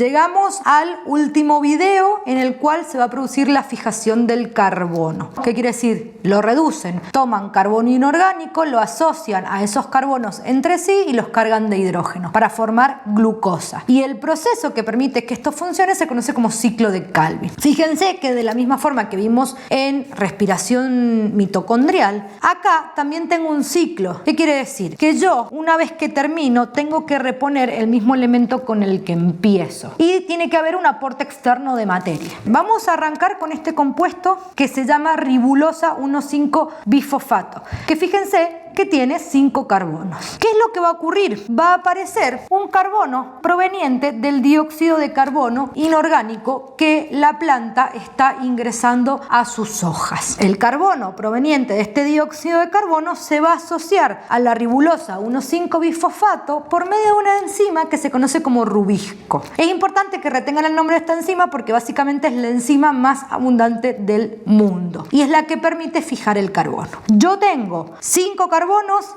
llegamos al último video en el cual se va a producir la fijación del carbono. ¿Qué quiere decir? Lo reducen, toman carbono inorgánico, lo asocian a esos carbonos entre sí y los cargan de hidrógeno para formar glucosa. Y el proceso que permite que esto funcione se conoce como ciclo de Calvin. Fíjense que de la misma forma que vimos en respiración mitocondrial, acá también tengo un ciclo. ¿Qué quiere decir? Que yo, una vez que termino, tengo que reponer el mismo elemento con el que empiezo. Y tiene que haber un aporte externo de materia. Vamos a arrancar con este compuesto que se llama ribulosa 1,5-bifosfato, que fíjense que tiene 5 carbonos. ¿Qué es lo que va a ocurrir? Va a aparecer un carbono proveniente del dióxido de carbono inorgánico que la planta está ingresando a sus hojas. El carbono proveniente de este dióxido de carbono se va a asociar a la ribulosa 1,5-bifosfato por medio de una enzima que se conoce como rubisco. Es importante que retengan el nombre de esta enzima porque básicamente es la enzima más abundante del mundo y es la que permite fijar el carbono. Yo tengo 5 carbonos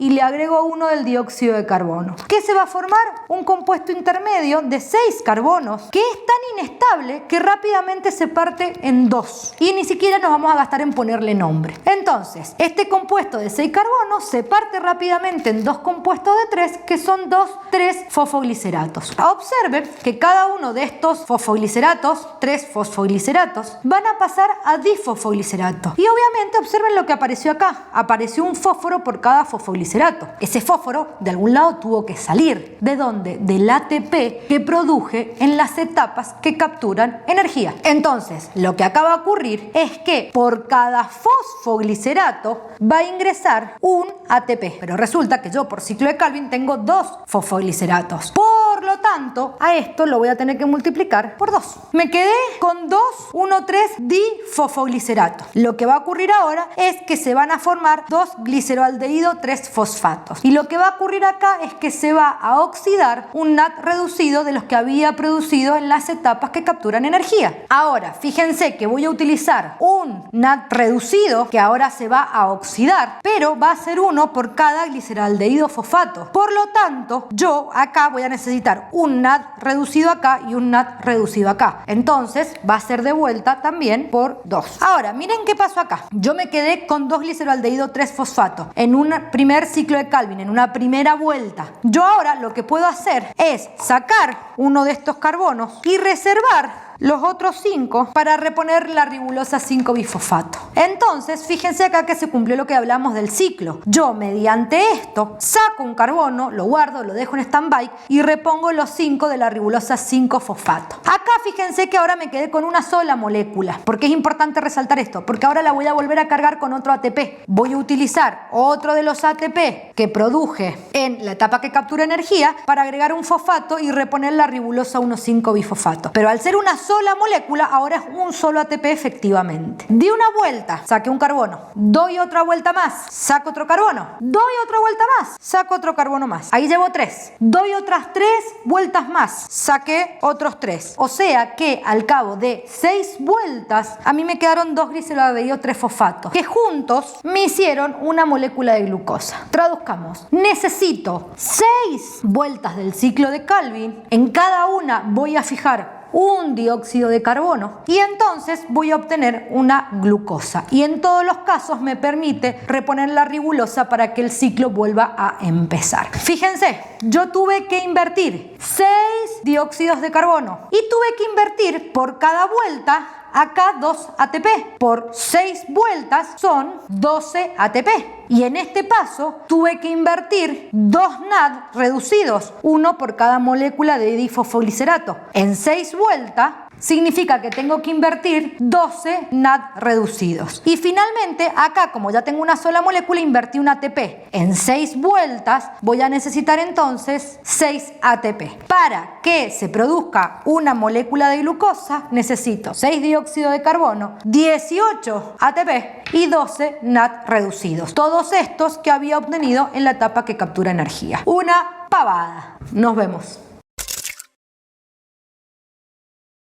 y le agrego 1 del dióxido de carbono. ¿Qué se va a formar? Un compuesto intermedio de 6 carbonos que es tan inestable que rápidamente se parte en 2 y ni siquiera nos vamos a gastar en ponerle nombre. Entonces, este compuesto de 6 carbonos se parte rápidamente en 2 compuestos de 3 que son 3 fosfogliceratos. Observen que cada uno de estos fosfogliceratos, 3 fosfogliceratos, van a pasar a difosfoglicerato. Y obviamente observen lo que apareció acá. Apareció un fósforo por cada fosfoglicerato. Ese fósforo de algún lado tuvo que salir. ¿De dónde? Del ATP que produje en las etapas que capturan energía. Entonces, lo que acá va a ocurrir es que por cada fosfoglicerato va a ingresar un ATP. Pero resulta que yo por ciclo de Calvin tengo 2 fosfogliceratos. Por lo tanto, a esto lo voy a tener que multiplicar por 2. Me quedé con 2, 1, 3 difosfogliceratos. Lo que va a ocurrir ahora es que se van a formar 2 gliceroaldehído 3 fosfatos. Y lo que va a ocurrir acá es que se va a oxidar un NAD reducido de los que había producido en las etapas que capturan energía. Ahora, fíjense que voy a utilizar un NAD reducido que ahora se va a oxidar, pero va a ser 1 por cada gliceraldehído fosfato. Por lo tanto, yo acá voy a necesitar un NAD reducido acá y un NAD reducido acá. Entonces, va a ser de vuelta también por 2. Ahora, miren qué pasó acá. Yo me quedé con 2 gliceraldehído 3 fosfato en un primer ciclo de Calvin, en una primera vuelta. Yo ahora lo que puedo hacer es sacar uno de estos carbonos y reservar los otros 5 para reponer la ribulosa 5-bifosfato. Entonces, fíjense acá que se cumplió lo que hablamos del ciclo. Yo, mediante esto, saco un carbono, lo guardo, lo dejo en stand-by y repongo los 5 de la ribulosa 5-fosfato. Acá, fíjense que ahora me quedé con una sola molécula. ¿Por qué es importante resaltar esto? Porque ahora la voy a volver a cargar con otro ATP. Voy a utilizar otro de los ATP que produje en la etapa que captura energía para agregar un fosfato y reponer la ribulosa 1,5-bifosfato. Pero al ser una sola molécula, ahora es un solo ATP efectivamente. Di una vuelta, saqué un carbono. Doy otra vuelta más, saco otro carbono. Doy otra vuelta más, saco otro carbono más. Ahí llevo 3. Doy otras 3 vueltas más, saqué otros 3. O sea que al cabo de 6 vueltas, a mí me quedaron 2 gliceraldehído 3 fosfatos, que juntos me hicieron una molécula de glucosa. Traduzcamos. Necesito 6 vueltas del ciclo de Calvin. En cada una voy a fijar un dióxido de carbono y entonces voy a obtener una glucosa y en todos los casos me permite reponer la ribulosa para que el ciclo vuelva a empezar. Fíjense, yo tuve que invertir 6 dióxidos de carbono y tuve que invertir por cada vuelta acá 2 ATP. Por 6 vueltas son 12 ATP. Y en este paso tuve que invertir 2 NAD reducidos, 1 por cada molécula de difosfoglicerato. En 6 vueltas significa que tengo que invertir 12 NAD reducidos. Y finalmente, acá, como ya tengo una sola molécula, invertí un ATP. En 6 vueltas voy a necesitar entonces 6 ATP. Para que se produzca una molécula de glucosa, necesito 6 dióxido de carbono, 18 ATP y 12 NAD reducidos. Todos estos que había obtenido en la etapa que captura energía. Una pavada. Nos vemos.